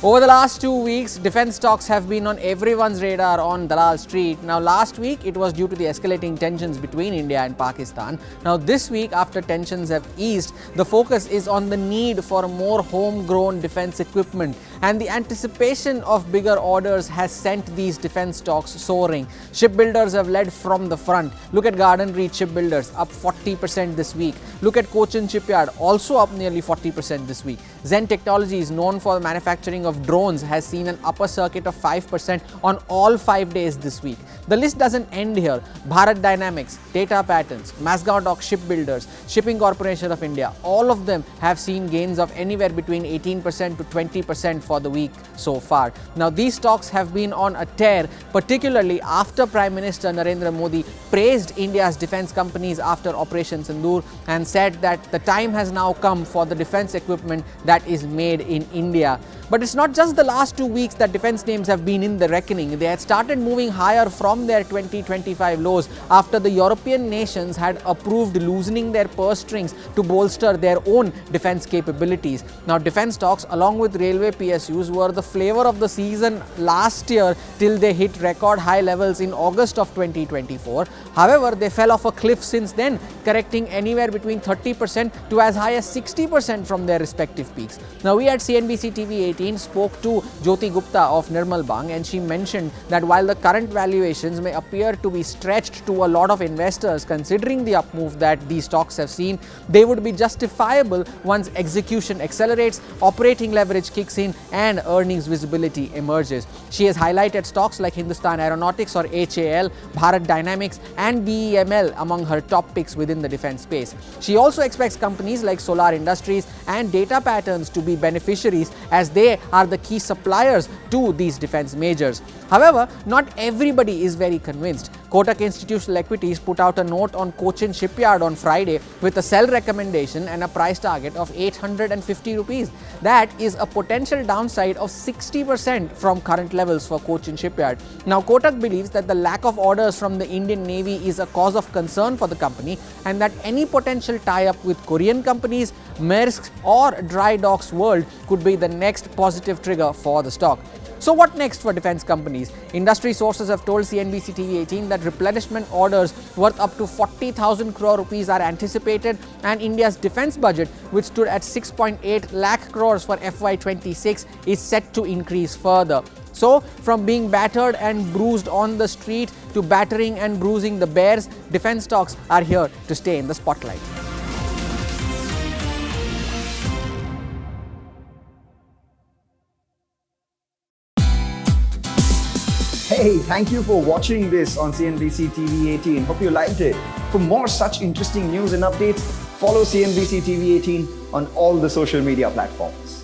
Over the last 2 weeks, defense stocks have been on everyone's radar on Dalal Street. Now, last week it was due to the escalating tensions between India and Pakistan. Now, this week, after tensions have eased, the focus is on the need for more homegrown defense equipment, and the anticipation of bigger orders has sent these defense stocks soaring. Shipbuilders have led from the front. Look at Garden Reach Shipbuilders, up 40% this week. Look at Cochin Shipyard, also up nearly 40% this week. Zen Technologies, known for the manufacturing of drones, has seen an upper circuit of 5% on all 5 days this week. The list doesn't end here. Bharat Dynamics, Data Patterns, Masgaon Dock Shipbuilders, Shipping Corporation of India, all of them have seen gains of anywhere between 18% to 20% for the week so far. Now, these stocks have been on a tear, particularly after Prime Minister Narendra Modi praised India's defense companies after Operation Sindoor and said that the time has now come for the defense equipment that is made in India. But it's not just the last 2 weeks that defense names have been in the reckoning. They had started moving higher from their 2025 lows after the European nations had approved loosening their purse strings to bolster their own defense capabilities. Now, defense stocks along with railway PSUs were the flavor of the season last year till they hit record high levels in August of 2024. However, they fell off a cliff since then, correcting anywhere between 30% to as high as 60% from their respective peaks. Now, we at CNBC-TV18 spoke to Jyoti Gupta of Nirmal Bang, and she mentioned that while the current valuations may appear to be stretched to a lot of investors considering the up move that these stocks have seen, they would be justifiable once execution accelerates, operating leverage kicks in and earnings visibility emerges. She has highlighted stocks like Hindustan Aeronautics or HAL, Bharat Dynamics and BEML among her top picks within the defense space. She also expects companies like Solar Industries and Data Patterns to be beneficiaries as they are the key suppliers to these defense majors. However, not everybody is very convinced. Kotak Institutional Equities put out a note on Cochin Shipyard on Friday with a sell recommendation and a price target of 850 rupees. That is a potential downside of 60% from current levels for Cochin Shipyard. Now, Kotak believes that the lack of orders from the Indian Navy is a cause of concern for the company, and that any potential tie-up with Korean companies, Maersk or Dry Docks World could be the next positive trigger for the stock. So what next for defense companies? Industry sources have told CNBC-TV18 that replenishment orders worth up to 40,000 crore rupees are anticipated, and India's defense budget, which stood at 6.8 lakh crores for FY26, is set to increase further. So, from being battered and bruised on the street to battering and bruising the bears, defense stocks are here to stay in the spotlight. Hey, thank you for watching this on CNBC TV18. Hope you liked it. For more such interesting news and updates, follow CNBC TV18 on all the social media platforms.